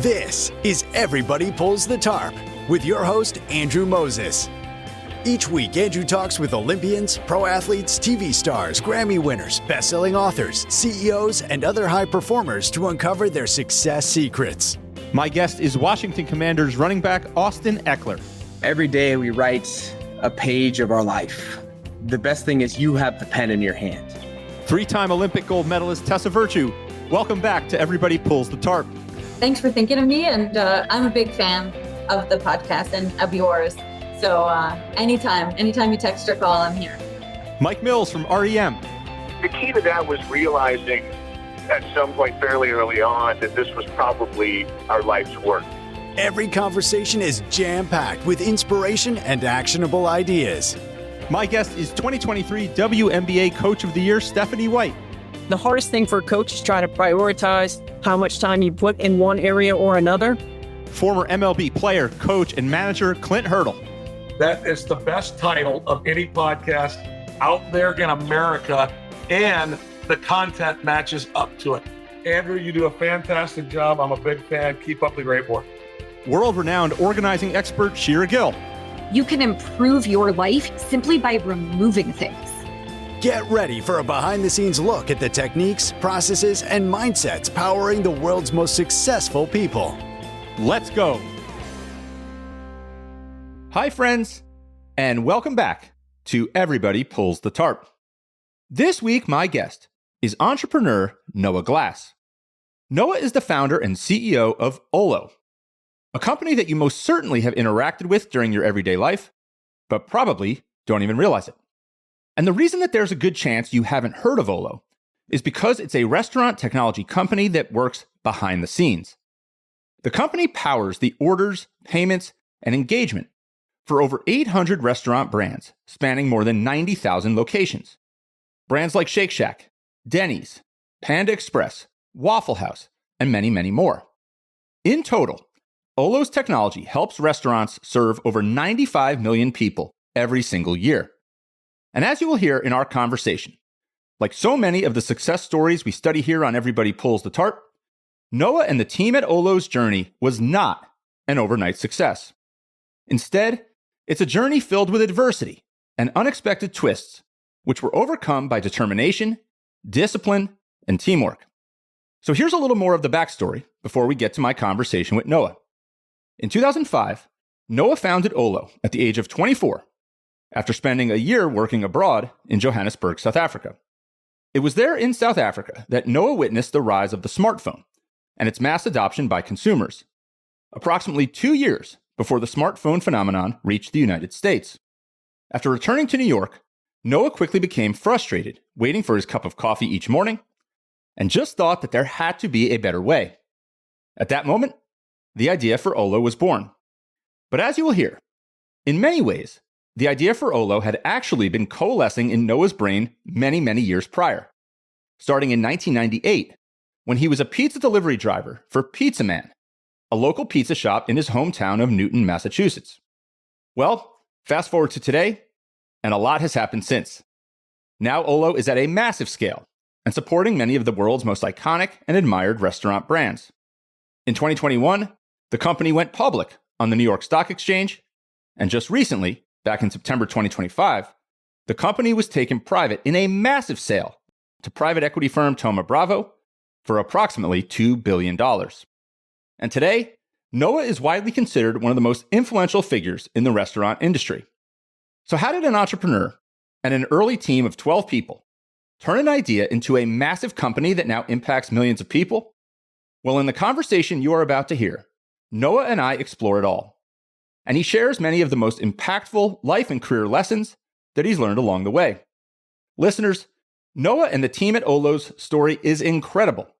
This is Everybody Pulls the Tarp with your host, Andrew Moses. Each week, Andrew talks with Olympians, pro athletes, TV stars, Grammy winners, best-selling authors, CEOs, and other high performers to uncover their success secrets. My guest is Washington Commanders running back Austin Ekeler. Every day we write a page of our life. The best thing is you have the pen in your hand. Three-time Olympic gold medalist Tessa Virtue. Welcome back to Everybody Pulls the Tarp. Thanks for thinking of me, and I'm a big fan of the podcast and of yours. So anytime you text or call, I'm here. Mike Mills from REM. The key to that was realizing at some point fairly early on that this was probably our life's work. Every conversation is jam-packed with inspiration and actionable ideas. My guest is 2023 WNBA Coach of the Year, Stephanie White. The hardest thing for a coach is trying to prioritize how much time you put in one area or another. Former MLB player, coach, and manager Clint Hurdle. That is the best title of any podcast out there in America, and the content matches up to it. Andrew, you do a fantastic job. I'm a big fan. Keep up the great work. World-renowned organizing expert Shira Gill. You can improve your life simply by removing things. Get ready for a behind-the-scenes look at the techniques, processes, and mindsets powering the world's most successful people. Let's go. Hi, friends, and welcome back to Everybody Pulls the Tarp. This week, my guest is entrepreneur Noah Glass. Noah is the founder and CEO of Olo, a company that you most certainly have interacted with during your everyday life, but probably don't even realize it. And the reason that there's a good chance you haven't heard of Olo is because it's a restaurant technology company that works behind the scenes. The company powers the orders, payments, and engagement for over 800 restaurant brands spanning more than 90,000 locations. Brands like Shake Shack, Denny's, Panda Express, Waffle House, and many, many more. In total, Olo's technology helps restaurants serve over 95 million people every single year. And as you will hear in our conversation, like so many of the success stories we study here on Everybody Pulls the Tarp, Noah and the team at Olo's journey was not an overnight success. Instead, it's a journey filled with adversity and unexpected twists, which were overcome by determination, discipline, and teamwork. So here's a little more of the backstory before we get to my conversation with Noah. In 2005, Noah founded Olo at the age of 24, after spending a year working abroad in Johannesburg, South Africa. It was there in South Africa that Noah witnessed the rise of the smartphone and its mass adoption by consumers, approximately 2 years before the smartphone phenomenon reached the United States. After returning to New York, Noah quickly became frustrated waiting for his cup of coffee each morning and just thought that there had to be a better way. At that moment, the idea for Olo was born. But as you will hear, in many ways, the idea for Olo had actually been coalescing in Noah's brain many, many years prior, starting in 1998, when he was a pizza delivery driver for Pizza Man, a local pizza shop in his hometown of Newton, Massachusetts. Well, fast forward to today, and a lot has happened since. Now Olo is at a massive scale and supporting many of the world's most iconic and admired restaurant brands. In 2021, the company went public on the New York Stock Exchange, and just recently, back in September 2025, the company was taken private in a massive sale to private equity firm Thoma Bravo for approximately $2 billion. And today, Noah is widely considered one of the most influential figures in the restaurant industry. So how did an entrepreneur and an early team of 12 people turn an idea into a massive company that now impacts millions of people? Well, in the conversation you are about to hear, Noah and I explore it all. And he shares many of the most impactful life and career lessons that he's learned along the way. Listeners, Noah and the team at Olo's story is incredible.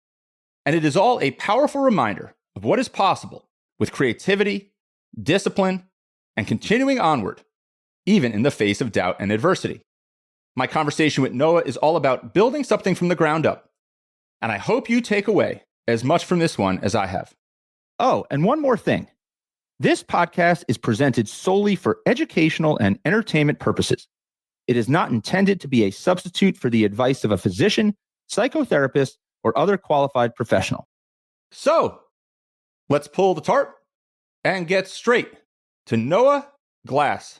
And it is all a powerful reminder of what is possible with creativity, discipline, and continuing onward, even in the face of doubt and adversity. My conversation with Noah is all about building something from the ground up. And I hope you take away as much from this one as I have. Oh, and one more thing. This podcast is presented solely for educational and entertainment purposes. It is not intended to be a substitute for the advice of a physician, psychotherapist, or other qualified professional. So, let's pull the tarp and get straight to Noah Glass.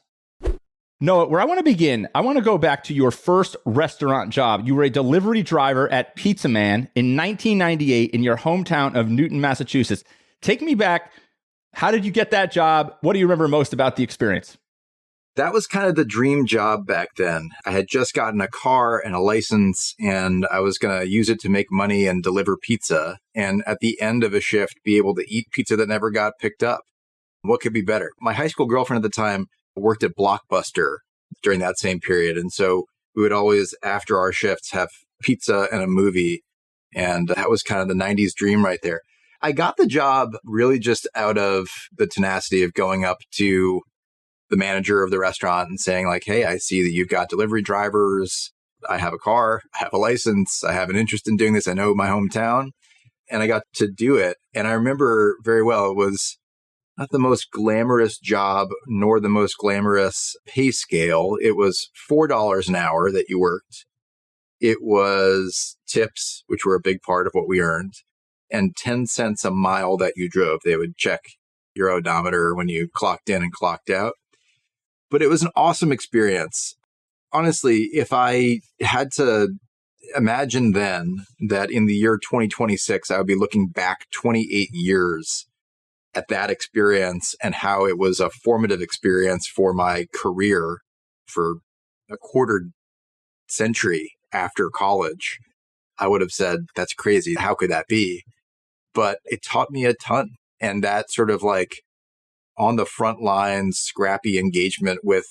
Noah, where I want to begin, I want to go back to your first restaurant job. You were a delivery driver at Pizza Man in 1998 in your hometown of Newton, Massachusetts. Take me back. How did you get that job? What do you remember most about the experience? That was kind of the dream job back then. I had just gotten a car and a license, and I was going to use it to make money and deliver pizza. And at the end of a shift, be able to eat pizza that never got picked up. What could be better? My high school girlfriend at the time worked at Blockbuster during that same period. And so we would always, after our shifts, have pizza and a movie. And that was kind of the 90s dream right there. I got the job really just out of the tenacity of going up to the manager of the restaurant and saying like, hey, I see that you've got delivery drivers. I have a car. I have a license. I have an interest in doing this. I know my hometown. And I got to do it. And I remember very well, it was not the most glamorous job, nor the most glamorous pay scale. It was $4 an hour that you worked. It was tips, which were a big part of what we earned, and 10 cents a mile that you drove. They would check your odometer when you clocked in and clocked out. But it was an awesome experience. Honestly, if I had to imagine then that in the year 2026, I would be looking back 28 years at that experience and how it was a formative experience for my career for a quarter century after college, I would have said, that's crazy. How could that be? But it taught me a ton. And that sort of like on the front lines, scrappy engagement with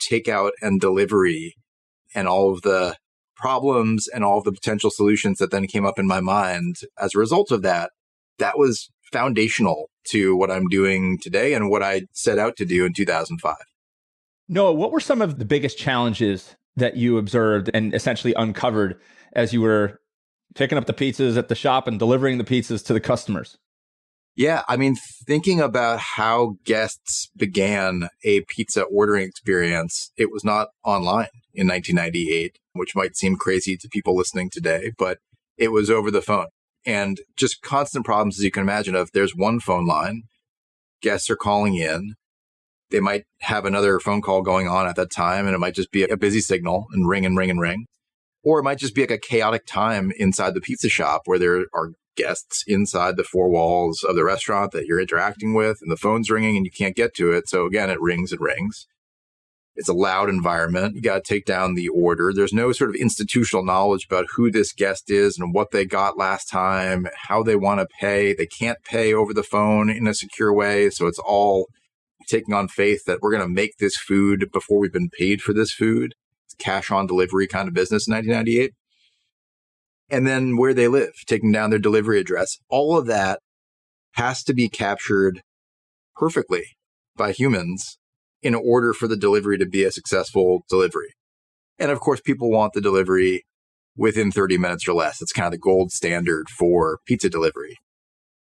takeout and delivery and all of the problems and all of the potential solutions that then came up in my mind as a result of that, that was foundational to what I'm doing today and what I set out to do in 2005. Noah, what were some of the biggest challenges that you observed and essentially uncovered as you were picking up the pizzas at the shop and delivering the pizzas to the customers? Yeah, I mean, thinking about how guests began a pizza ordering experience, it was not online in 1998, which might seem crazy to people listening today, but it was over the phone. And just constant problems, as you can imagine, of there's one phone line, guests are calling in, they might have another phone call going on at that time, and it might just be a busy signal and ring and ring and ring. Or it might just be like a chaotic time inside the pizza shop where there are guests inside the four walls of the restaurant that you're interacting with, and the phone's ringing and you can't get to it. So again, it rings and rings. It's a loud environment. You got to take down the order. There's no sort of institutional knowledge about who this guest is and what they got last time, how they want to pay. They can't pay over the phone in a secure way. So it's all taking on faith that we're going to make this food before we've been paid for this food. It's cash on delivery kind of business in 1998. And then where they live, taking down their delivery address. All of that has to be captured perfectly by humans in order for the delivery to be a successful delivery. And of course, people want the delivery within 30 minutes or less. It's kind of the gold standard for pizza delivery.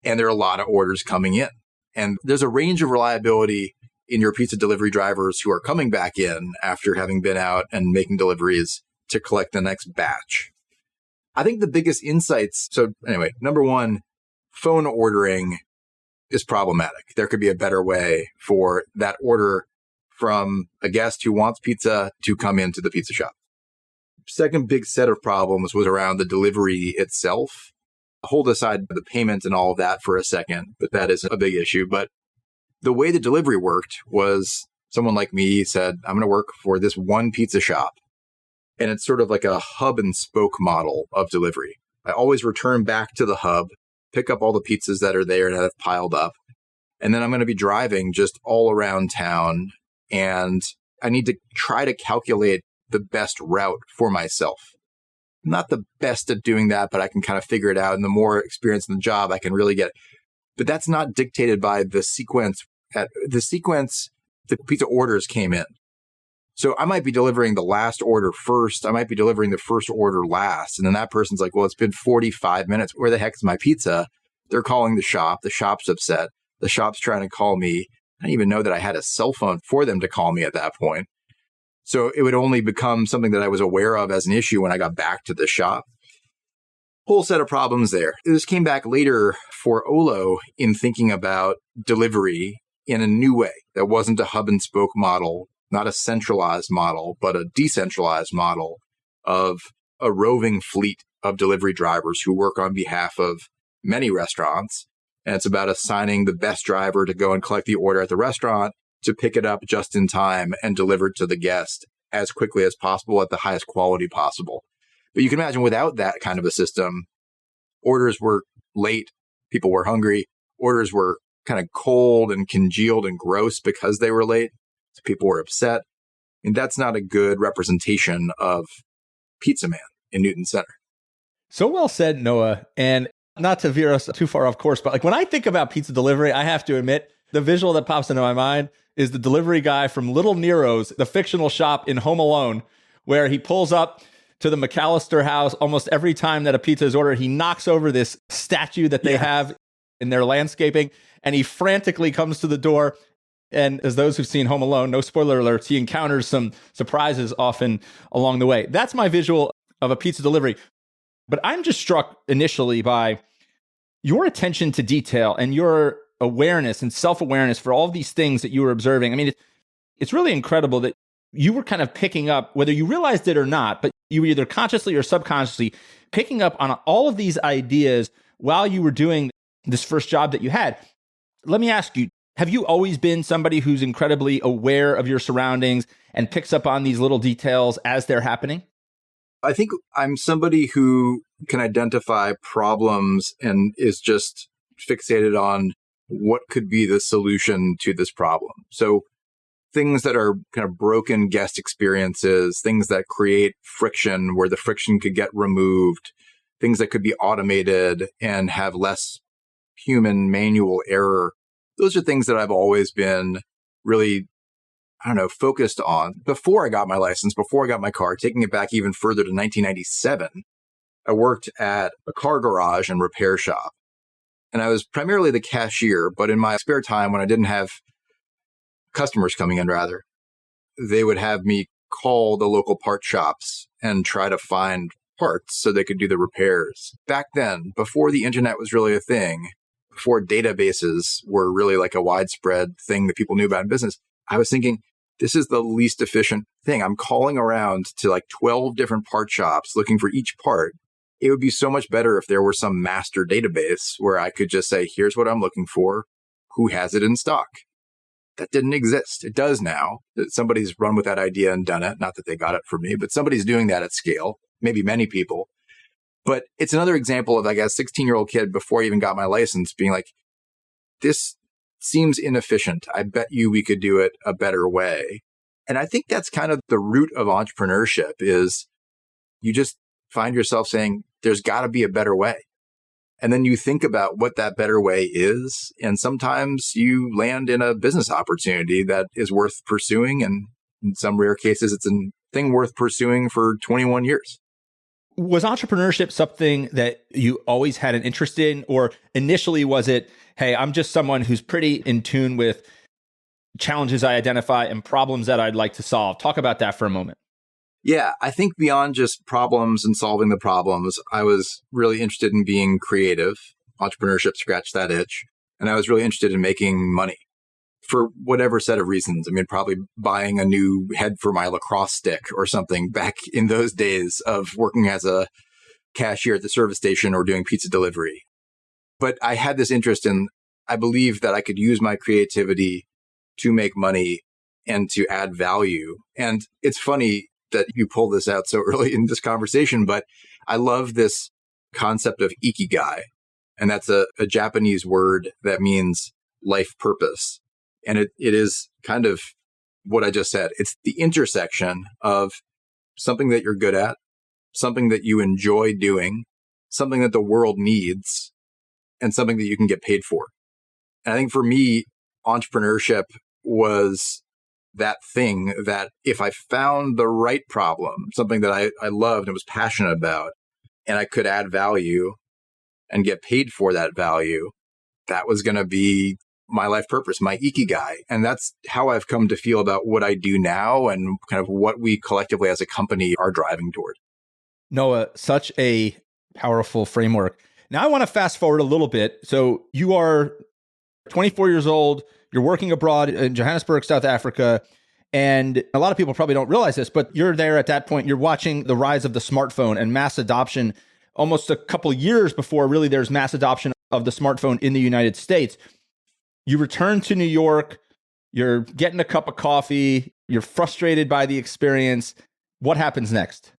And there are a lot of orders coming in. And there's a range of reliability in your pizza delivery drivers who are coming back in after having been out and making deliveries to collect the next batch. I think the biggest insights, so anyway, number one, phone ordering is problematic. There could be a better way for that order from a guest who wants pizza to come into the pizza shop. Second big set of problems was around the delivery itself. Hold aside the payment and all of that for a second, but that is a big issue. But the way the delivery worked was someone like me said, I'm going to work for this one pizza shop. And it's sort of like a hub and spoke model of delivery. I always return back to the hub, pick up all the pizzas that are there and that have piled up. And then I'm going to be driving just all around town. And I need to try to calculate the best route for myself. I'm not the best at doing that, but I can kind of figure it out. And the more experience in the job, I can really get it. But that's not dictated by the sequence. The pizza orders came in. So I might be delivering the last order first. I might be delivering the first order last. And then that person's like, well, it's been 45 minutes. Where the heck is my pizza? They're calling the shop. The shop's upset. The shop's trying to call me. I didn't even know that I had a cell phone for them to call me at that point. So it would only become something that I was aware of as an issue when I got back to the shop. whole set of problems there. This came back later for Olo in thinking about delivery in a new way that wasn't a hub and spoke model, not a centralized model, but a decentralized model of a roving fleet of delivery drivers who work on behalf of many restaurants. And it's about assigning the best driver to go and collect the order at the restaurant, to pick it up just in time and deliver it to the guest as quickly as possible at the highest quality possible. But you can imagine without that kind of a system, orders were late, people were hungry, orders were kind of cold and congealed and gross because they were late. So people were upset. And that's not a good representation of Pizza Man in Newton Center. So well said, Noah. And not to veer us too far off course, but like when I think about pizza delivery, I have to admit, the visual that pops into my mind is the delivery guy from Little Nero's, the fictional shop in Home Alone, where he pulls up to the McAllister house almost every time that a pizza is ordered. He knocks over this statue that they have in their landscaping, and he frantically comes to the door. And as those who've seen Home Alone, no spoiler alerts, he encounters some surprises often along the way. That's my visual of a pizza delivery. But I'm just struck initially by your attention to detail and your awareness and self-awareness for all of these things that you were observing. I mean, it's really incredible that you were kind of picking up, whether you realized it or not, but you were either consciously or subconsciously picking up on all of these ideas while you were doing this first job that you had. Let me ask you, have you always been somebody who's incredibly aware of your surroundings and picks up on these little details as they're happening? I think I'm somebody who can identify problems and is just fixated on what could be the solution to this problem. So things that are kind of broken guest experiences, things that create friction where the friction could get removed, things that could be automated and have less human manual error. Those are things that I've always been really, focused on. Before I got my license, before I got my car, taking it back even further to 1997, I worked at a car garage and repair shop. And I was primarily the cashier, but in my spare time, when I didn't have customers coming in, they would have me call the local part shops and try to find parts so they could do the repairs. Back then, before the internet was really a thing, before databases were really like a widespread thing that people knew about in business, I was thinking, this is the least efficient thing. I'm calling around to like 12 different part shops looking for each part. It would be so much better if there were some master database where I could just say, here's what I'm looking for. Who has it in stock? That didn't exist. It does now. Somebody's run with that idea and done it. Not that they got it from me, but somebody's doing that at scale. Maybe many people. But it's another example of like a 16-year-old kid before I even got my license being like, this seems inefficient. I bet you we could do it a better way. And I think that's kind of the root of entrepreneurship is you just find yourself saying, there's got to be a better way. And then you think about what that better way is. And sometimes you land in a business opportunity that is worth pursuing. And in some rare cases, it's a thing worth pursuing for 21 years. Was entrepreneurship something that you always had an interest in? Or initially was it, hey, I'm just someone who's pretty in tune with challenges I identify and problems that I'd like to solve? Talk about that for a moment. Yeah, I think beyond just problems and solving the problems, I was really interested in being creative. Entrepreneurship scratched that itch. And I was really interested in making money for whatever set of reasons. I mean, probably buying a new head for my lacrosse stick or something back in those days of working as a cashier at the service station or doing pizza delivery. But I had this interest in, I believe that I could use my creativity to make money and to add value. And it's funny that you pull this out so early in this conversation, but I love this concept of ikigai. And that's a Japanese word that means life purpose. And it is kind of what I just said. It's the intersection of something that you're good at, something that you enjoy doing, something that the world needs, and something that you can get paid for. And I think for me, entrepreneurship was that thing that if I found the right problem, something that I loved and was passionate about, and I could add value and get paid for that value, that was going to be my life purpose, my ikigai. And that's how I've come to feel about what I do now and kind of what we collectively as a company are driving toward. Noah, such a powerful framework. Now I want to fast forward a little bit. So you are 24 years old, you're working abroad in Johannesburg, South Africa, and a lot of people probably don't realize this, but you're there at that point, you're watching the rise of the smartphone and mass adoption almost a couple years before really there's mass adoption of the smartphone in the United States. You return to New York, you're getting a cup of coffee, you're frustrated by the experience. What happens next?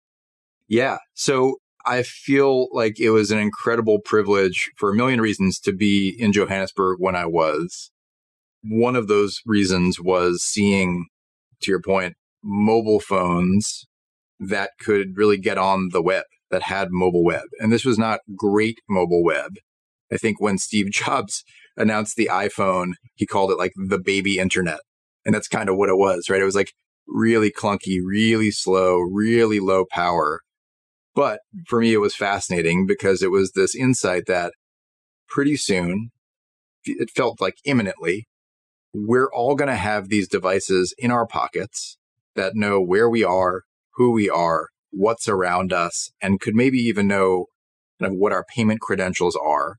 Yeah. So I feel like it was an incredible privilege for a million reasons to be in Johannesburg when I was. One of those reasons was seeing, to your point, mobile phones that could really get on the web, that had mobile web. And this was not great mobile web. I think when Steve Jobs announced the iPhone, he called it like the baby internet. And that's kind of what it was, right? It was like really clunky, really slow, really low power. But for me, it was fascinating because it was this insight that pretty soon, it felt like imminently, we're all going to have these devices in our pockets that know where we are, who we are, what's around us, and could maybe even know kind of what our payment credentials are.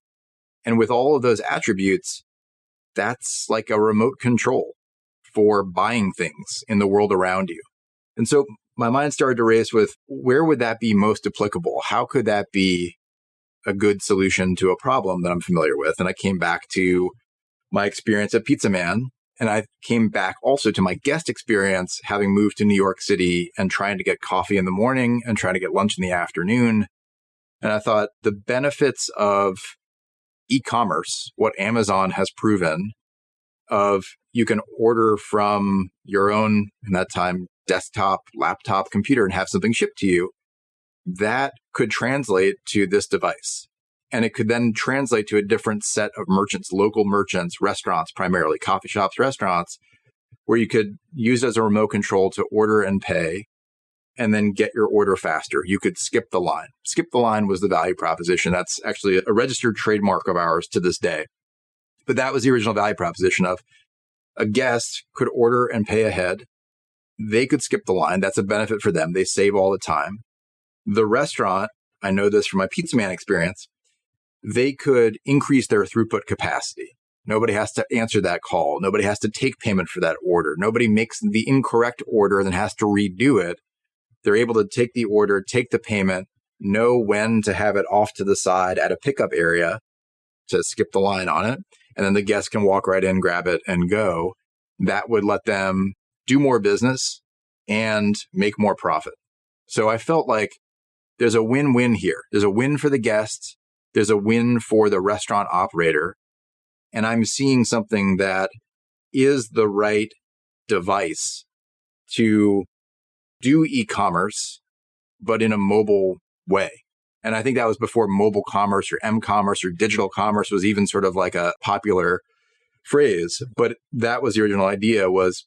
And with all of those attributes, that's like a remote control for buying things in the world around you. And so my mind started to race with, where would that be most applicable? How could that be a good solution to a problem that I'm familiar with? And I came back to my experience at Pizza Man. And I came back also to my guest experience, having moved to New York City and trying to get coffee in the morning and trying to get lunch in the afternoon. And I thought the benefits of e-commerce, what Amazon has proven, of you can order from your own, in that time, desktop, laptop, computer and have something shipped to you, that could translate to this device. And it could then translate to a different set of merchants, local merchants, restaurants, primarily coffee shops, restaurants, where you could use it as a remote control to order and pay and then get your order faster. You could skip the line. Skip the line was the value proposition. That's actually a registered trademark of ours to this day. But that was the original value proposition of a guest could order and pay ahead. They could skip the line. That's a benefit for them. They save all the time. The restaurant, I know this from my Pizza Man experience, they could increase their throughput capacity. Nobody has to answer that call. Nobody has to take payment for that order. Nobody makes the incorrect order and then has to redo it. They're able to take the order, take the payment, know when to have it off to the side at a pickup area to skip the line on it. And then the guest can walk right in, grab it, and go. That would let them do more business and make more profit. So I felt like there's a win-win here. There's a win for the guest. There's a win for the restaurant operator. And I'm seeing something that is the right device to do e-commerce, but in a mobile way. And I think that was before mobile commerce or m-commerce or digital commerce was even sort of like a popular phrase. But that was the original idea, was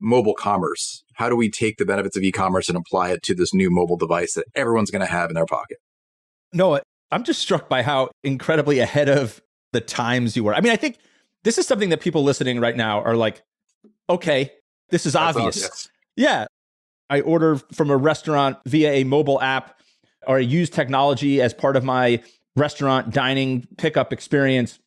mobile commerce. How do we take the benefits of e-commerce and apply it to this new mobile device that everyone's going to have in their pocket? Noah, I'm just struck by how incredibly ahead of the times you were. I mean, I think this is something that people listening right now are like, okay, this is obvious. Yeah. I order from a restaurant via a mobile app, or I use technology as part of my restaurant dining pickup experience,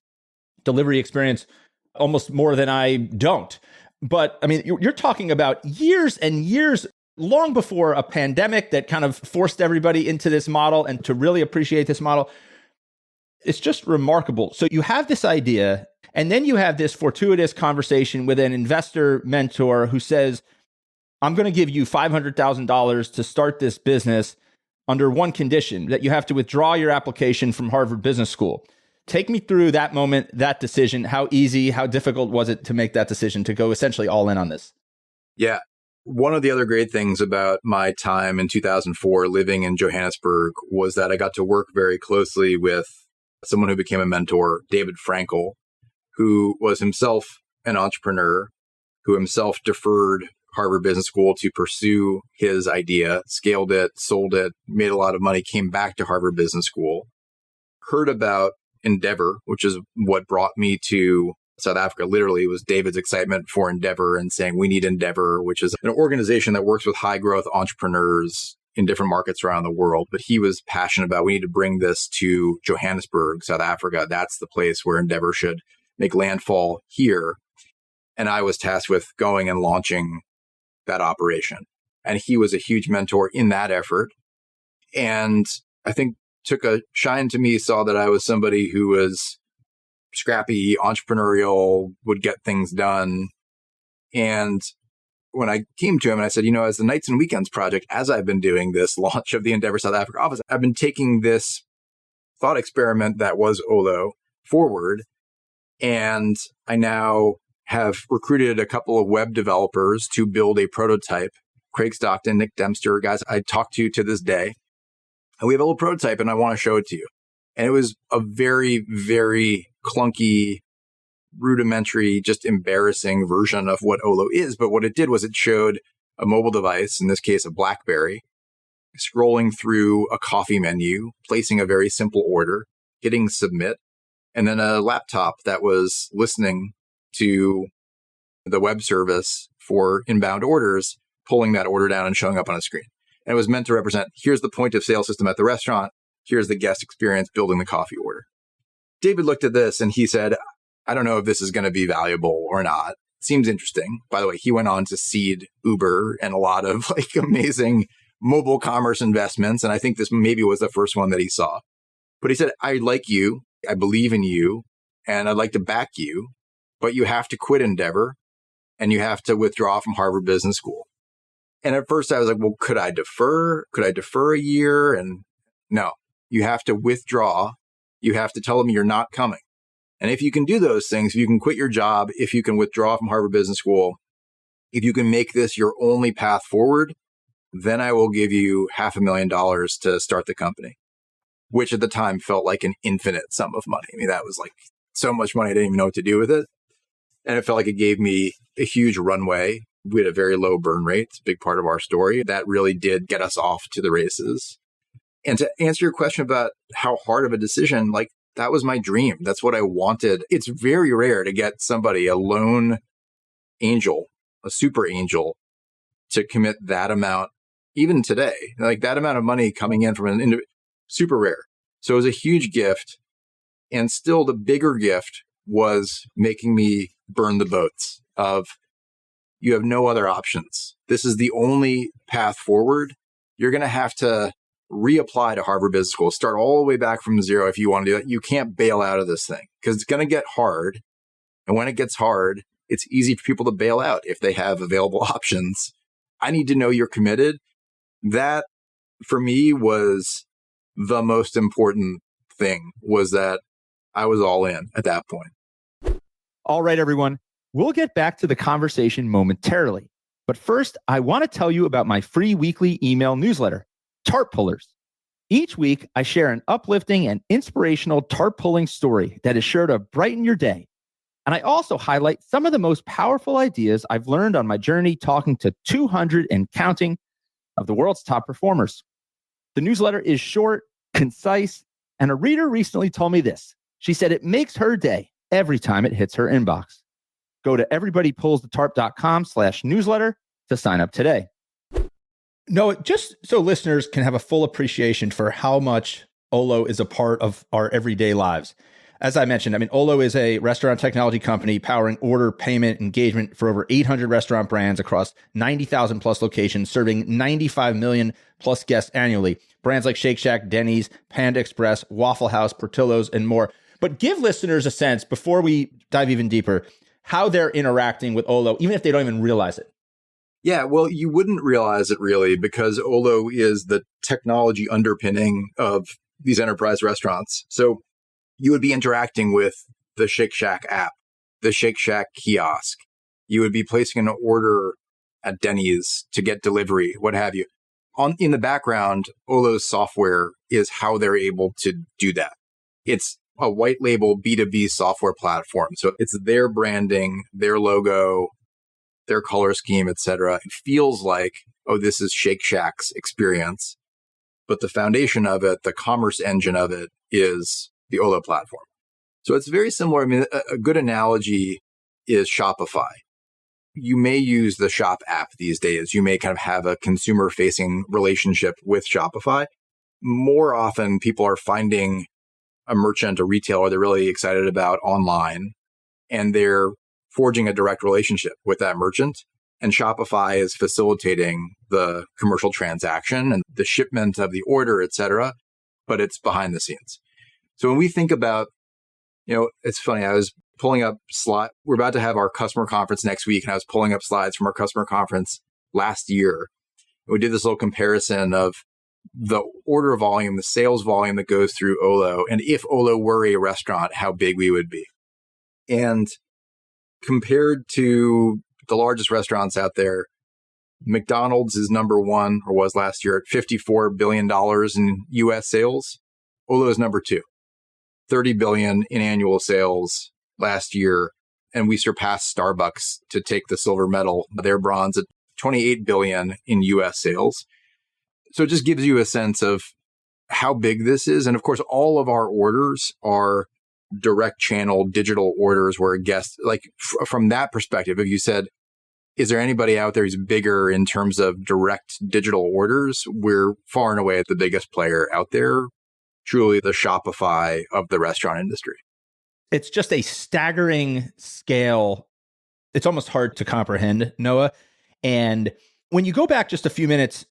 delivery experience, almost more than I don't. But I mean, you're talking about years and years, long before a pandemic that kind of forced everybody into this model and to really appreciate this model. It's just remarkable. So you have this idea, and then you have this fortuitous conversation with an investor mentor who says, I'm going to give you $500,000 to start this business under one condition, that you have to withdraw your application from Harvard Business School. Take me through that moment, that decision. How easy, how difficult was it to make that decision to go essentially all in on this? Yeah. One of the other great things about my time in 2004 living in Johannesburg was that I got to work very closely with someone who became a mentor, David Frankel, who was himself an entrepreneur, who himself deferred Harvard Business School to pursue his idea, scaled it, sold it, made a lot of money, came back to Harvard Business School, heard about Endeavor, which is what brought me to South Africa. Literally, it was David's excitement for Endeavor and saying, we need Endeavor, which is an organization that works with high growth entrepreneurs in different markets around the world, but he was passionate about, we need to bring this to Johannesburg, South Africa. That's the place where Endeavor should make landfall here. And I was tasked with going and launching that operation. And he was a huge mentor in that effort. And I think took a shine to me, saw that I was somebody who was scrappy, entrepreneurial, would get things done. And when I came to him and I said, as the Nights and Weekends project, as I've been doing this launch of the Endeavor South Africa office, I've been taking this thought experiment that was Olo forward. And I now have recruited a couple of web developers to build a prototype. Craig Stockton, Nick Dempster, guys I talk to this day. And we have a little prototype and I want to show it to you. And it was a very, very clunky, rudimentary, just embarrassing version of what Olo is. But what it did was it showed a mobile device, in this case, a BlackBerry, scrolling through a coffee menu, placing a very simple order, hitting submit, and then a laptop that was listening to the web service for inbound orders, pulling that order down and showing up on a screen. And it was meant to represent, here's the point of sale system at the restaurant, here's the guest experience building the coffee order. David looked at this and he said, I don't know if this is going to be valuable or not. It seems interesting. By the way, he went on to seed Uber and a lot of amazing mobile commerce investments. And I think this maybe was the first one that he saw. But he said, I like you, I believe in you, and I'd like to back you, but you have to quit Endeavor and you have to withdraw from Harvard Business School. And at first I was like, well, could I defer? Could I defer a year? And no, you have to withdraw. You have to tell them you're not coming. And if you can do those things, if you can quit your job, if you can withdraw from Harvard Business School, if you can make this your only path forward, then I will give you $500,000 to start the company, which at the time felt like an infinite sum of money. I mean, that was like so much money, I didn't even know what to do with it. And it felt like it gave me a huge runway. We had a very low burn rate. It's a big part of our story. That really did get us off to the races. And to answer your question about how hard of a decision, that was my dream. That's what I wanted. It's very rare to get somebody, a lone angel, a super angel, to commit that amount, even today. That amount of money coming in from super rare. So it was a huge gift. And still the bigger gift was making me burn the boats of, you have no other options. This is the only path forward. You're going to have to reapply to Harvard Business School, start all the way back from zero if you want to do that. You can't bail out of this thing because it's going to get hard. And when it gets hard, it's easy for people to bail out if they have available options. I need to know you're committed. That, for me, was the most important thing, was that I was all in at that point. All right, everyone. We'll get back to the conversation momentarily. But first, I want to tell you about my free weekly email newsletter, Tarp Pullers. Each week, I share an uplifting and inspirational tarp pulling story that is sure to brighten your day. And I also highlight some of the most powerful ideas I've learned on my journey talking to 200 and counting of the world's top performers. The newsletter is short, concise, and a reader recently told me this. She said it makes her day every time it hits her inbox. Go to everybodypullsthetarp.com/newsletter to sign up today. No, just so listeners can have a full appreciation for how much Olo is a part of our everyday lives. As I mentioned, Olo is a restaurant technology company powering order, payment, engagement for over 800 restaurant brands across 90,000 plus locations, serving 95 million plus guests annually. Brands like Shake Shack, Denny's, Panda Express, Waffle House, Portillo's, and more. But give listeners a sense, before we dive even deeper, how they're interacting with Olo, even if they don't even realize it. Yeah, well, you wouldn't realize it really because Olo is the technology underpinning of these enterprise restaurants. So you would be interacting with the Shake Shack app, the Shake Shack kiosk. You would be placing an order at Denny's to get delivery, what have you. In the background, Olo's software is how they're able to do that. It's a white label B2B software platform. So it's their branding, their logo, their color scheme, etc. It feels like, oh, this is Shake Shack's experience. But the foundation of it, the commerce engine of it, is the Olo platform. So it's very similar. A good analogy is Shopify. you may use the Shop app these days. You may kind of have a consumer-facing relationship with Shopify. More often, people are finding a merchant, a retailer they're really excited about online, and they're forging a direct relationship with that merchant. And Shopify is facilitating the commercial transaction and the shipment of the order, et cetera, but it's behind the scenes. So when we think about, it's funny, I was pulling up slides. We're about to have our customer conference next week, and I was pulling up slides from our customer conference last year. We did this little comparison of the order volume, the sales volume that goes through Olo, and if Olo were a restaurant, how big we would be. And compared to the largest restaurants out there, McDonald's is number one, or was last year, at $54 billion in U.S. sales. Olo is number two, $30 billion in annual sales last year. And we surpassed Starbucks to take the silver medal. They're bronze at $28 billion in U.S. sales. So it just gives you a sense of how big this is. And of course, all of our orders are direct channel digital orders where a guest, from that perspective, if you said, is there anybody out there who's bigger in terms of direct digital orders? We're far and away the biggest player out there, truly the Shopify of the restaurant industry. It's just a staggering scale. It's almost hard to comprehend, Noah. And when you go back just a few minutes,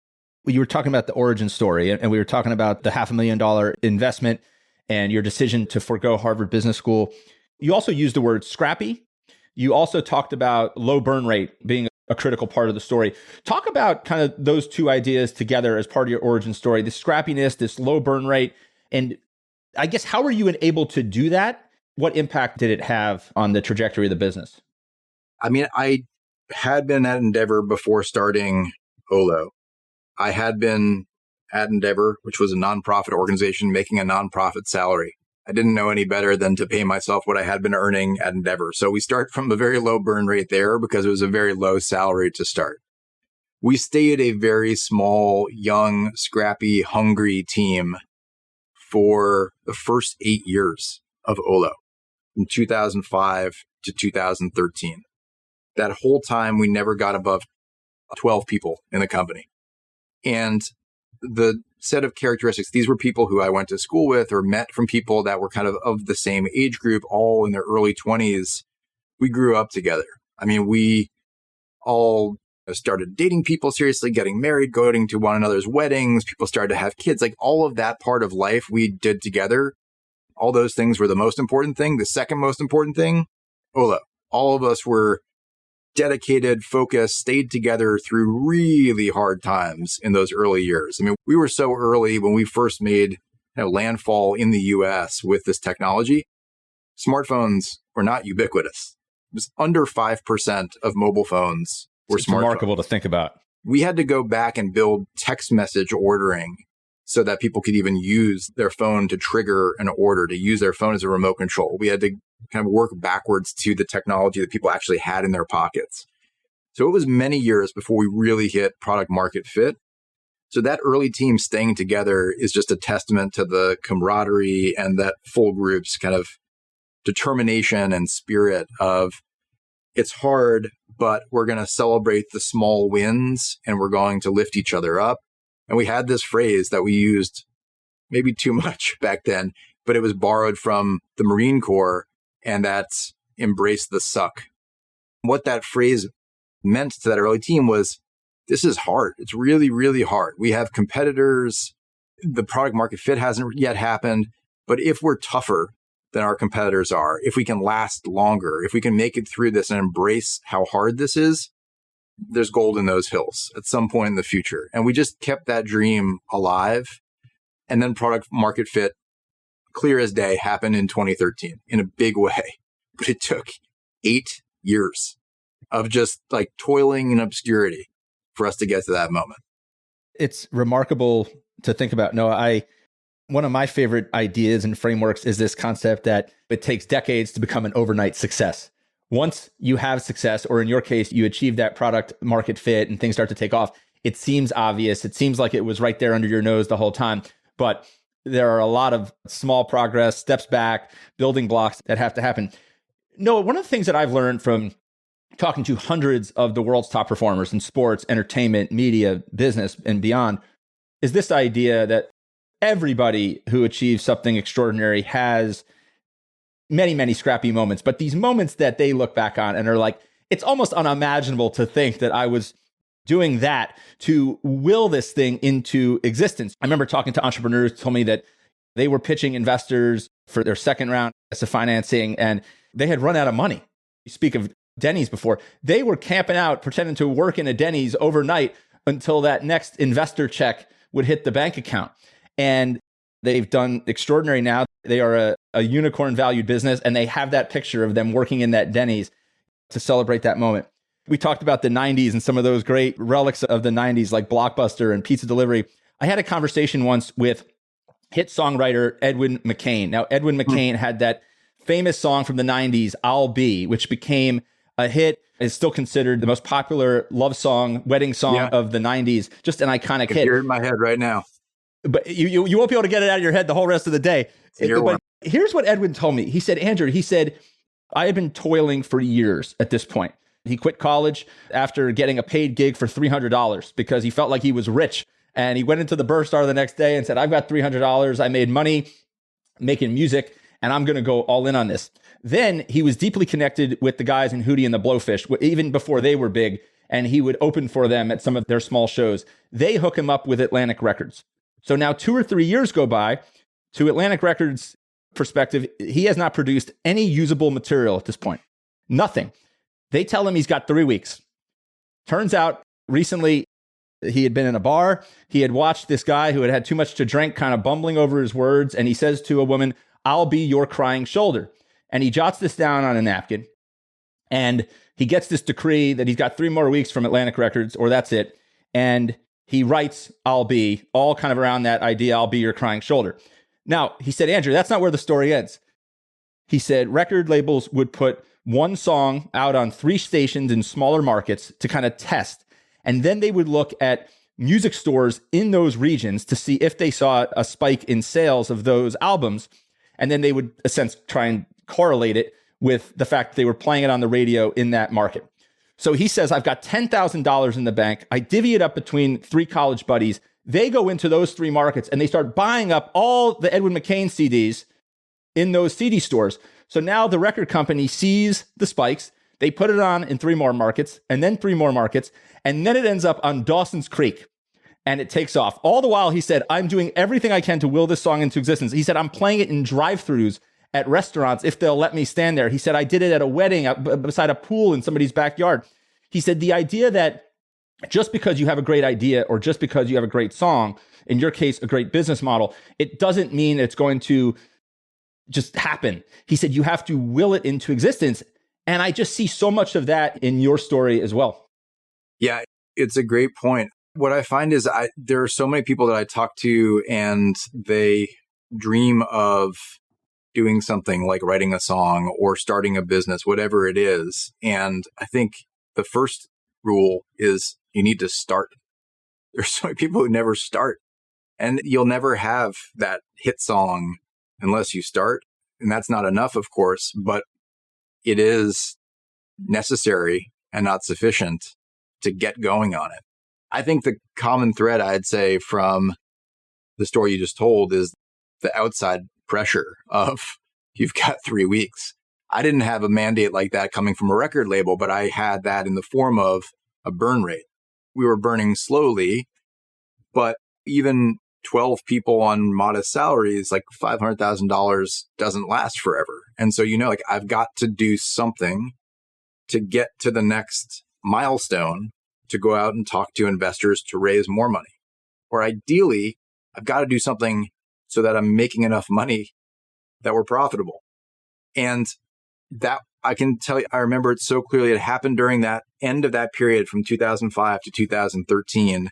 you were talking about the origin story, and we were talking about the $500,000 investment and your decision to forego Harvard Business School. You also used the word scrappy. You also talked about low burn rate being a critical part of the story. Talk about kind of those two ideas together as part of your origin story, the scrappiness, this low burn rate. And I guess, how were you able to do that? What impact did it have on the trajectory of the business? I mean, I had been at Endeavor before starting Olo. I had been at Endeavor, which was a nonprofit organization, making a nonprofit salary. I didn't know any better than to pay myself what I had been earning at Endeavor. So we start from a very low burn rate there because it was a very low salary to start. We stayed a very small, young, scrappy, hungry team for the first 8 years of Olo, from 2005 to 2013. That whole time, we never got above 12 people in the company. And the set of characteristics, these were people who I went to school with or met from people that were kind of the same age group, all in their early 20s. We grew up together. I mean, we all started dating people seriously, getting married, going to one another's weddings. People started to have kids. Like, all of that part of life we did together. All those things were the most important thing. The second most important thing, Olo. All of us were dedicated, focused, stayed together through really hard times in those early years. I mean, we were so early when we first made landfall in the US with this technology. Smartphones were not ubiquitous. It was under 5% of mobile phones were smartphones. Remarkable to think about. We had to go back and build text message ordering so that people could even use their phone to trigger an order, to use their phone as a remote control. We had to kind of work backwards to the technology that people actually had in their pockets. So it was many years before we really hit product market fit. So that early team staying together is just a testament to the camaraderie and that full group's kind of determination and spirit of, it's hard, but we're going to celebrate the small wins and we're going to lift each other up. And we had this phrase that we used maybe too much back then, but it was borrowed from the Marine Corps, and that's embrace the suck. What that phrase meant to that early team was, this is hard. It's really, really hard. We have competitors. The product market fit hasn't yet happened. But if we're tougher than our competitors are, if we can last longer, if we can make it through this and embrace how hard this is, there's gold in those hills at some point in the future. And we just kept that dream alive. And then product market fit, clear as day, happened in 2013 in a big way. But it took 8 years of just like toiling in obscurity for us to get to that moment. It's remarkable to think about. Noah, one of my favorite ideas and frameworks is this concept that it takes decades to become an overnight success. Once you have success, or in your case, you achieve that product market fit and things start to take off, it seems obvious. It seems like it was right there under your nose the whole time. But there are a lot of small progress, steps back, building blocks that have to happen. Noah, one of the things that I've learned from talking to hundreds of the world's top performers in sports, entertainment, media, business, and beyond, is this idea that everybody who achieves something extraordinary has many, many scrappy moments, but these moments that they look back on and are like, it's almost unimaginable to think that I was doing that to will this thing into existence. I remember talking to entrepreneurs who told me that they were pitching investors for their second round of financing and they had run out of money. You speak of Denny's before. They were camping out, pretending to work in a Denny's overnight until that next investor check would hit the bank account. And they've done extraordinary now. They are a unicorn valued business, and they have that picture of them working in that Denny's to celebrate that moment. We talked about the 90s and some of those great relics of the 90s like Blockbuster and pizza delivery. I had a conversation once with hit songwriter Edwin McCain. Now, Edwin McCain had that famous song from the 90s, I'll Be, which became a hit, is still considered the most popular love song, wedding song of the 90s. Just an iconic hit. You're in my head right now. But you won't be able to get it out of your head the whole rest of the day. But here's what Edwin told me. He said, Andrew, I had been toiling for years at this point. He quit college after getting a paid gig for $300 because he felt like he was rich. And he went into the Burr Star the next day and said, I've got $300. I made money making music, and I'm going to go all in on this. Then he was deeply connected with the guys in Hootie and the Blowfish, even before they were big, and he would open for them at some of their small shows. They hook him up with Atlantic Records. So now 2 or 3 years go by. To Atlantic Records' perspective, he has not produced any usable material at this point. Nothing. They tell him he's got 3 weeks. Turns out recently he had been in a bar. He had watched this guy who had had too much to drink, kind of bumbling over his words. And he says to a woman, I'll be your crying shoulder. And he jots this down on a napkin. And he gets this decree that he's got 3 more weeks from Atlantic Records, or that's it. And he writes, I'll be, all kind of around that idea, I'll be your crying shoulder. Now, he said, Andrew, that's not where the story ends. He said record labels would put one song out on 3 stations in smaller markets to kind of test. And then they would look at music stores in those regions to see if they saw a spike in sales of those albums. And then they would, in a sense, try and correlate it with the fact that they were playing it on the radio in that market. So he says, I've got $10,000 in the bank. I divvy it up between 3 college buddies. They go into those 3 markets and they start buying up all the Edwin McCain CDs in those CD stores. So now the record company sees the spikes. They put it on in 3 more markets and then 3 more markets. And then it ends up on Dawson's Creek and it takes off. All the while, he said, I'm doing everything I can to will this song into existence. He said, I'm playing it in drive-thrus at restaurants if they'll let me stand there. He said, I did it at a wedding beside a pool in somebody's backyard. He said, the idea that just because you have a great idea or just because you have a great song, in your case, a great business model, it doesn't mean it's going to just happen. He said, you have to will it into existence. And I just see so much of that in your story as well. Yeah, it's a great point. What I find is there are so many people that I talk to and they dream of doing something like writing a song or starting a business, whatever it is. And I think the first rule is you need to start. There's so many people who never start, and you'll never have that hit song unless you start. And that's not enough, of course, but it is necessary and not sufficient to get going on it. I think the common thread, I'd say, from the story you just told is the outside pressure of you've got 3 weeks. I didn't have a mandate like that coming from a record label, but I had that in the form of a burn rate. We were burning slowly, but even 12 people on modest salaries, like $500,000 doesn't last forever. And so, I've got to do something to get to the next milestone to go out and talk to investors to raise more money. Or ideally, I've got to do something so that I'm making enough money that we're profitable. And that I can tell you, I remember it so clearly. It happened during that end of that period from 2005 to 2013,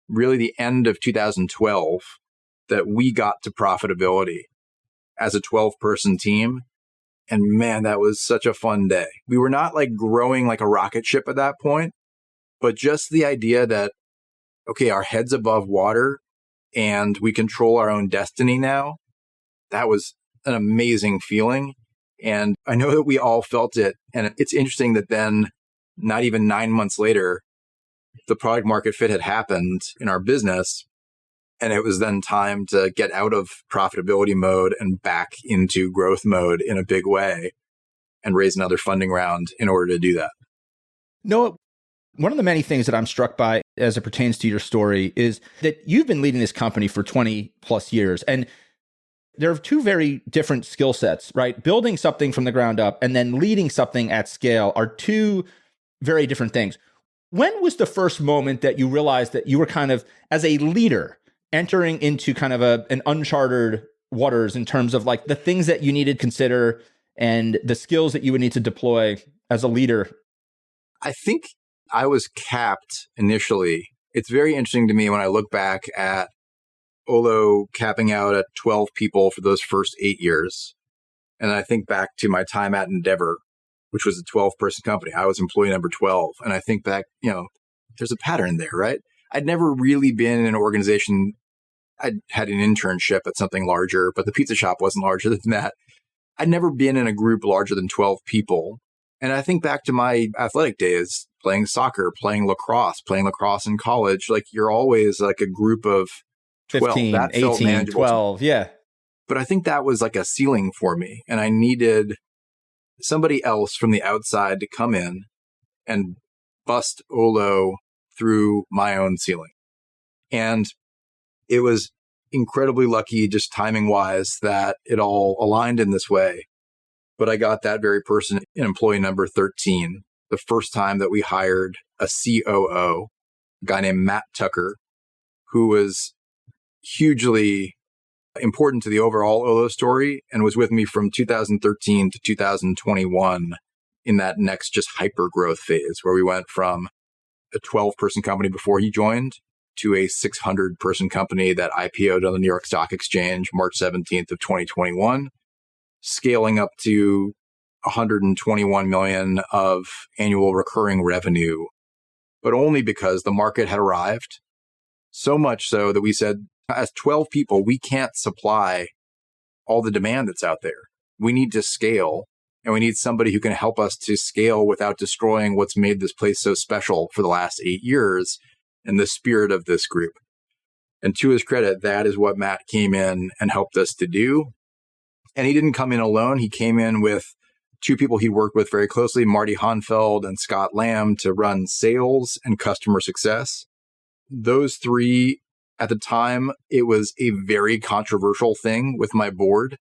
really the end of 2012, that we got to profitability as a 12-person team. And man, that was such a fun day. We were not like growing like a rocket ship at that point, but just the idea that, okay, our head's above water and we control our own destiny now. That was an amazing feeling. And I know that we all felt it. And it's interesting that then not even 9 months later, the product market fit had happened in our business. And it was then time to get out of profitability mode and back into growth mode in a big way and raise another funding round in order to do that. Noah, one of the many things that I'm struck by as it pertains to your story is that you've been leading this company for 20 plus years. And there are two very different skill sets, right? Building something from the ground up and then leading something at scale are two very different things. When was the first moment that you realized that you were kind of, as a leader, entering into kind of an uncharted waters in terms of like the things that you needed to consider and the skills that you would need to deploy as a leader? I think I was capped initially. It's very interesting to me when I look back at Olo capping out at 12 people for those first 8 years. And I think back to my time at Endeavor, which was a 12-person company. I was employee number 12. And I think back, there's a pattern there, right? I'd never really been in an organization. I'd had an internship at something larger, but the pizza shop wasn't larger than that. I'd never been in a group larger than 12 people. And I think back to my athletic days, playing soccer, playing lacrosse in college. Like you're always like a group of 12. 15, that 18, 12. Yeah. But I think that was like a ceiling for me. And I needed somebody else from the outside to come in and bust Olo through my own ceiling. And it was incredibly lucky, just timing wise, that it all aligned in this way. But I got that very person in employee number 13, the first time that we hired a COO, a guy named Matt Tucker, who was hugely important to the overall Olo story and was with me from 2013 to 2021 in that next just hyper growth phase where we went from a 12-person company before he joined to a 600-person company that IPO'd on the New York Stock Exchange March 17th of 2021, scaling up to 121 million of annual recurring revenue, but only because the market had arrived. So much so that we said, as 12 people, we can't supply all the demand that's out there. We need to scale, and we need somebody who can help us to scale without destroying what's made this place so special for the last 8 years and the spirit of this group. And to his credit, that is what Matt came in and helped us to do. And he didn't come in alone. He came in with two people he worked with very closely, Marty Honfeld and Scott Lamb, to run sales and customer success. Those three, at the time, it was a very controversial thing with my board.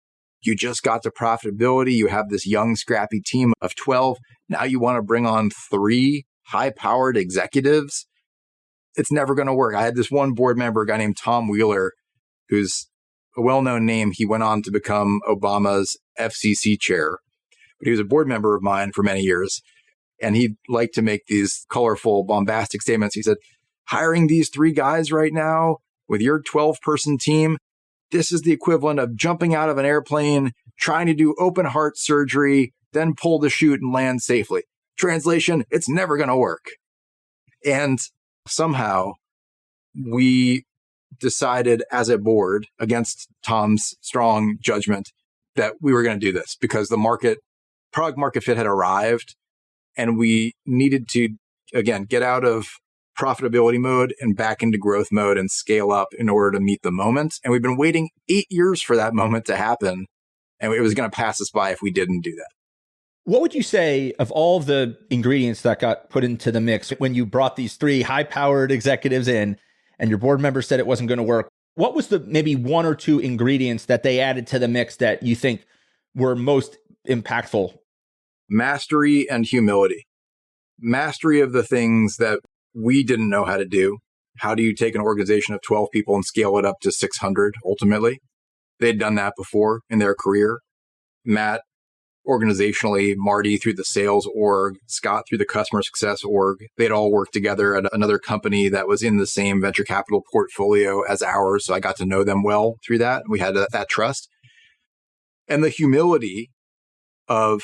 You just got to profitability. You have this young, scrappy team of 12. Now you want to bring on 3 high-powered executives. It's never going to work. I had this one board member, a guy named Tom Wheeler, who's a well-known name. He went on to become Obama's FCC chair. But he was a board member of mine for many years. And he liked to make these colorful, bombastic statements. He said, hiring these 3 guys right now with your 12-person team, this is the equivalent of jumping out of an airplane, trying to do open heart surgery, then pull the chute and land safely. Translation, it's never going to work. And somehow we decided as a board, against Tom's strong judgment, that we were going to do this because the product market fit had arrived and we needed to, again, get out of profitability mode and back into growth mode and scale up in order to meet the moment. And we've been waiting 8 years for that moment to happen. And it was going to pass us by if we didn't do that. What would you say of all the ingredients that got put into the mix when you brought these 3 high-powered executives in and your board member said it wasn't going to work? What was the maybe 1 or 2 ingredients that they added to the mix that you think were most impactful? Mastery and humility. Mastery of the things that we didn't know how to do. How do you take an organization of 12 people and scale it up to 600 ultimately? They'd done that before in their career. Matt, organizationally, Marty through the sales org, Scott through the customer success org. They'd all worked together at another company that was in the same venture capital portfolio as ours. So I got to know them well through that. We had that trust. And the humility of,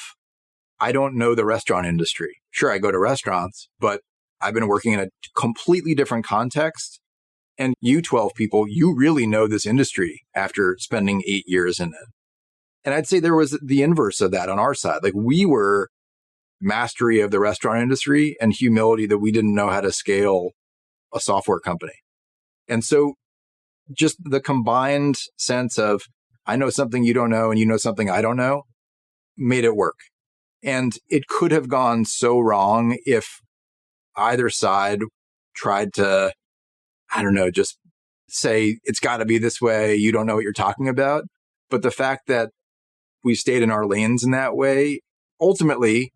I don't know the restaurant industry. Sure, I go to restaurants, but I've been working in a completely different context. And you 12 people, you really know this industry after spending 8 years in it. And I'd say there was the inverse of that on our side. Like we were mastery of the restaurant industry and humility that we didn't know how to scale a software company. And so just the combined sense of, I know something you don't know and you know something I don't know, made it work. And it could have gone so wrong if either side tried to, I don't know, just say, it's got to be this way. You don't know what you're talking about. But the fact that we stayed in our lanes in that way, ultimately,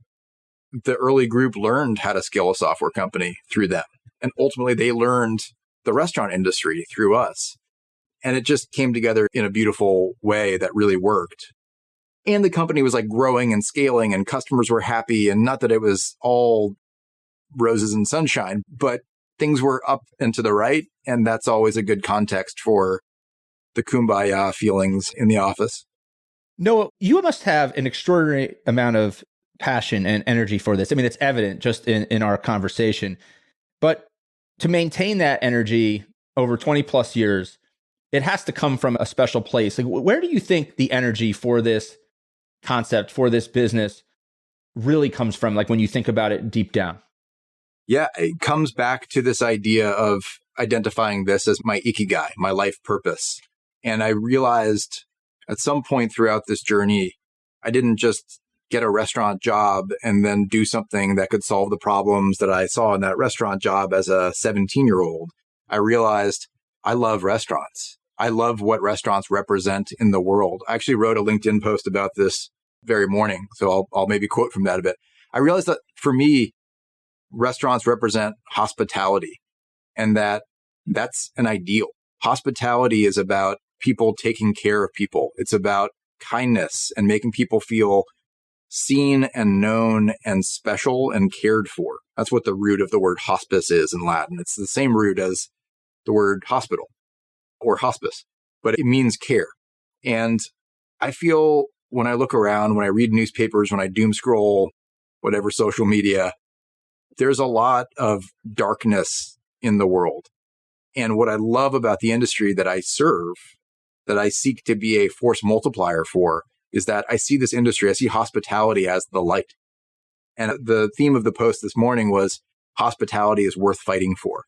the early group learned how to scale a software company through them. And ultimately, they learned the restaurant industry through us. And it just came together in a beautiful way that really worked. And the company was like growing and scaling and customers were happy. And not that it was all roses and sunshine, but things were up and to the right. And that's always a good context for the kumbaya feelings in the office. Noah, you must have an extraordinary amount of passion and energy for this. I mean, it's evident just in our conversation. But to maintain that energy over 20 plus years, it has to come from a special place. Like, where do you think the energy for this concept, for this business, really comes from? Like when you think about it deep down? Yeah, it comes back to this idea of identifying this as my ikigai, my life purpose. And I realized at some point throughout this journey, I didn't just get a restaurant job and then do something that could solve the problems that I saw in that restaurant job as a 17-year-old. I realized I love restaurants. I love what restaurants represent in the world. I actually wrote a LinkedIn post about this very morning, so I'll maybe quote from that a bit. I realized that for me, restaurants represent hospitality, and that's an ideal. Hospitality is about people taking care of people. It's about kindness and making people feel seen and known and special and cared for. That's what the root of the word hospice is in Latin. It's the same root as the word hospital or hospice, but it means care. And I feel when I look around, when I read newspapers, when I doom scroll, whatever social media, there's a lot of darkness in the world. And what I love about the industry that I serve, that I seek to be a force multiplier for, is that I see this industry, I see hospitality as the light. And the theme of the post this morning was hospitality is worth fighting for.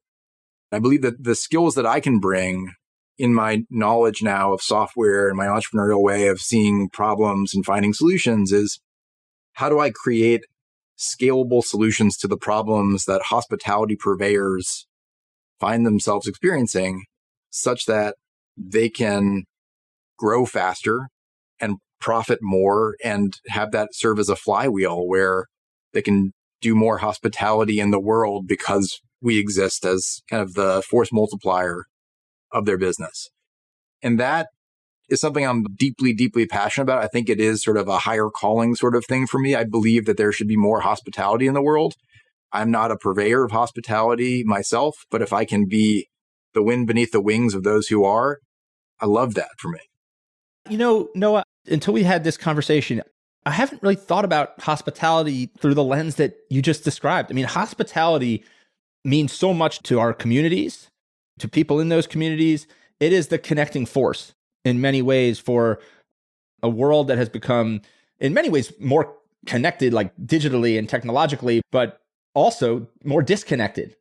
I believe that the skills that I can bring in my knowledge now of software and my entrepreneurial way of seeing problems and finding solutions is, how do I create scalable solutions to the problems that hospitality purveyors find themselves experiencing, such that they can grow faster and profit more and have that serve as a flywheel where they can do more hospitality in the world because we exist as kind of the force multiplier of their business. And that is something I'm deeply, deeply passionate about. I think it is sort of a higher calling sort of thing for me. I believe that there should be more hospitality in the world. I'm not a purveyor of hospitality myself, but if I can be the wind beneath the wings of those who are, I love that for me. You know, Noah, until we had this conversation, I haven't really thought about hospitality through the lens that you just described. I mean, hospitality means so much to our communities, to people in those communities. It is the connecting force in many ways for a world that has become, in many ways, more connected, like digitally and technologically, but also more disconnected.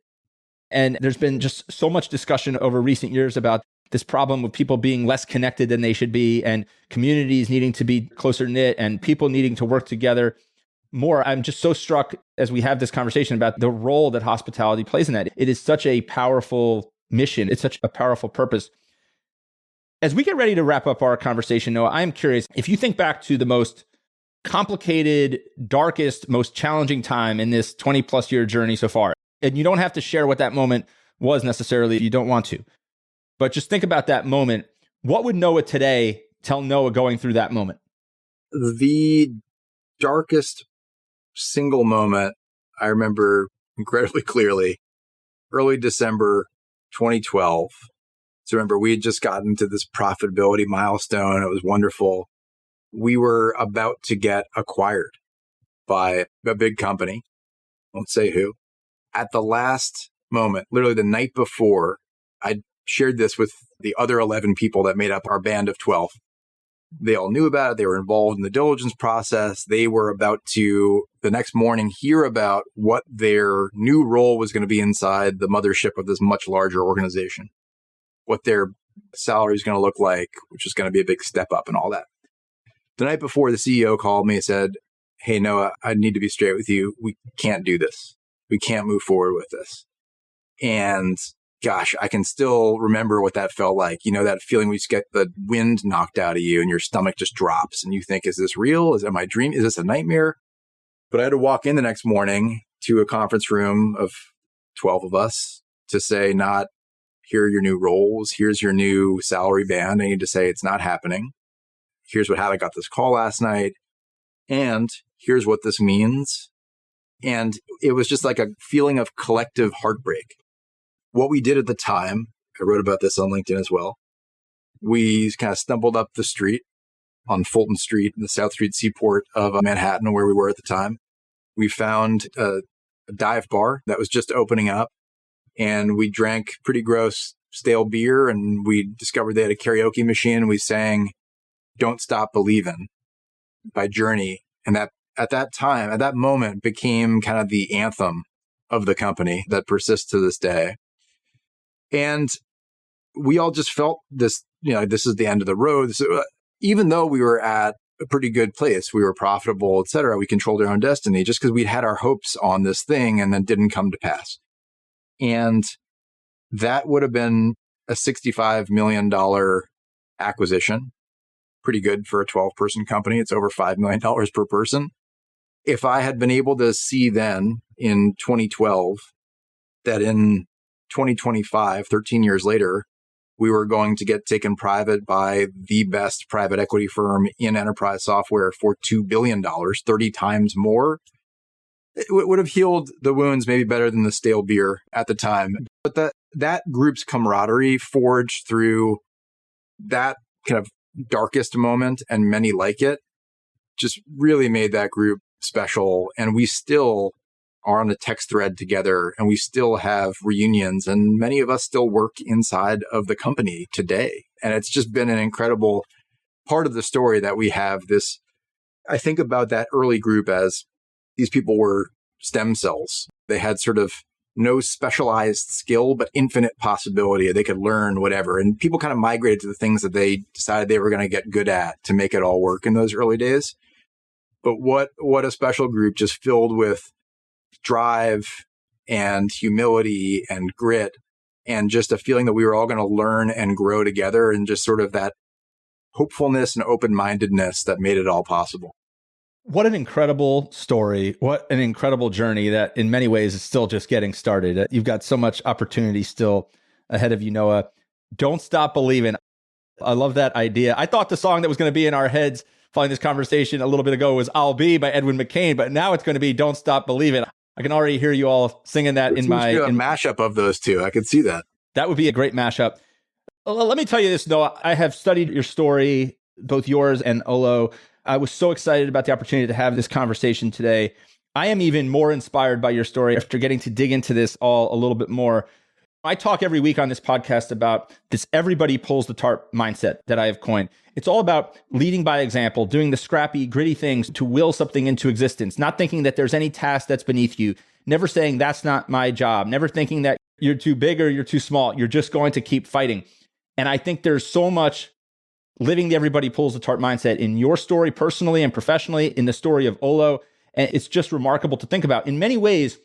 And there's been just so much discussion over recent years about this problem of people being less connected than they should be, and communities needing to be closer knit, and people needing to work together more. I'm just so struck as we have this conversation about the role that hospitality plays in that. It is such a powerful mission. It's such a powerful purpose. As we get ready to wrap up our conversation, Noah, I'm curious, if you think back to the most complicated, darkest, most challenging time in this 20 plus year journey so far, and you don't have to share what that moment was necessarily if you don't want to, but just think about that moment. What would Noah today tell Noah going through that moment? The darkest single moment I remember incredibly clearly, early December 2012. So remember, we had just gotten to this profitability milestone. It was wonderful. We were about to get acquired by a big company. Won't say who. At the last moment, literally the night before, I shared this with the other 11 people that made up our band of 12. They all knew about it. They were involved in the diligence process. They were about to, the next morning, hear about what their new role was going to be inside the mothership of this much larger organization, what their salary is going to look like, which is going to be a big step up and all that. The night before, the CEO called me and said, "Hey, Noah, I need to be straight with you. We can't do this. We can't move forward with this." And gosh, I can still remember what that felt like. You know, that feeling where you just get the wind knocked out of you and your stomach just drops and you think, is this real? Am I dreaming? Is this a nightmare? But I had to walk in the next morning to a conference room of 12 of us to say, not, here are your new roles. Here's your new salary band. I need to say, it's not happening. Here's how I got this call last night. And here's what this means. And it was just like a feeling of collective heartbreak. What we did at the time, I wrote about this on LinkedIn as well. We kind of stumbled up the street on Fulton Street, the South Street seaport of Manhattan, where we were at the time. We found a dive bar that was just opening up, and we drank pretty gross stale beer, and we discovered they had a karaoke machine. We sang "Don't Stop Believin'" by Journey. And that at that moment became kind of the anthem of the company that persists to this day. And we all just felt this, this is the end of the road. Even though we were at a pretty good place, we were profitable, et cetera, we controlled our own destiny, just because we'd had our hopes on this thing and then didn't come to pass. And that would have been a $65 million acquisition. Pretty good for a 12-person company. It's over $5 million per person. If I had been able to see then in 2012 that in 2025, 13 years later, we were going to get taken private by the best private equity firm in enterprise software for $2 billion, 30 times more, it would have healed the wounds maybe better than the stale beer at the time. But that group's camaraderie forged through that kind of darkest moment and many like it just really made that group special. And we still are on a text thread together, and we still have reunions, and many of us still work inside of the company today. And it's just been an incredible part of the story that we have this. I think about that early group as these people were stem cells. They had sort of no specialized skill, but infinite possibility. They could learn whatever. And people kind of migrated to the things that they decided they were going to get good at to make it all work in those early days. But what a special group, just filled with drive and humility and grit, and just a feeling that we were all going to learn and grow together, and just sort of that hopefulness and open-mindedness that made it all possible. What an incredible story. What an incredible journey that in many ways is still just getting started. You've got so much opportunity still ahead of you, Noah. Don't stop believing. I love that idea. I thought the song that was going to be in our heads following this conversation a little bit ago was "I'll Be" by Edwin McCain, but now it's going to be "Don't Stop Believing." I can already hear you all singing that in my mashup of those two. I could see that. That would be a great mashup. Let me tell you this, Noah. I have studied your story, both yours and Olo. I was so excited about the opportunity to have this conversation today. I am even more inspired by your story after getting to dig into this all a little bit more. I talk every week on this podcast about this everybody pulls the tarp mindset that I have coined. It's all about leading by example, doing the scrappy, gritty things to will something into existence, not thinking that there's any task that's beneath you, never saying that's not my job, never thinking that you're too big or you're too small. You're just going to keep fighting. And I think there's so much living the everybody pulls the tarp mindset in your story personally and professionally, in the story of Olo. And it's just remarkable to think about. In many ways,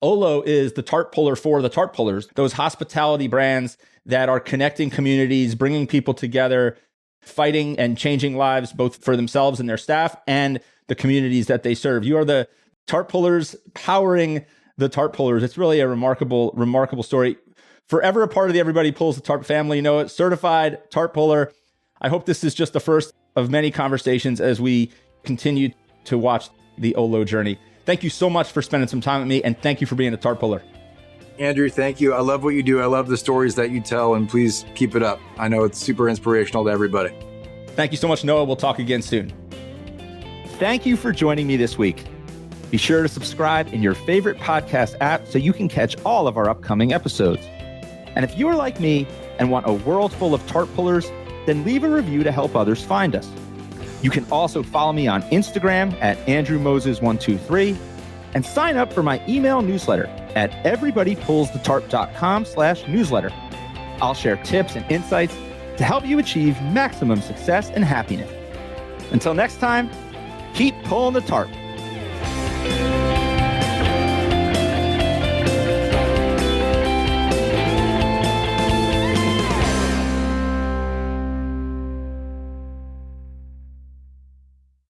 Olo is the tarp puller for the tarp pullers, those hospitality brands that are connecting communities, bringing people together, fighting and changing lives, both for themselves and their staff and the communities that they serve. You are the tarp pullers powering the tarp pullers. It's really a remarkable, remarkable story. Forever a part of the Everybody Pulls the Tarp family, you know it, certified tarp puller. I hope this is just the first of many conversations as we continue to watch the Olo journey. Thank you so much for spending some time with me, and thank you for being a tarp puller. Andrew, thank you. I love what you do. I love the stories that you tell, and please keep it up. I know it's super inspirational to everybody. Thank you so much, Noah. We'll talk again soon. Thank you for joining me this week. Be sure to subscribe in your favorite podcast app so you can catch all of our upcoming episodes. And if you're like me and want a world full of tarp pullers, then leave a review to help others find us. You can also follow me on Instagram at AndrewMoses123 and sign up for my email newsletter at everybodypullsthetarp.com/newsletter. I'll share tips and insights to help you achieve maximum success and happiness. Until next time, keep pulling the tarp.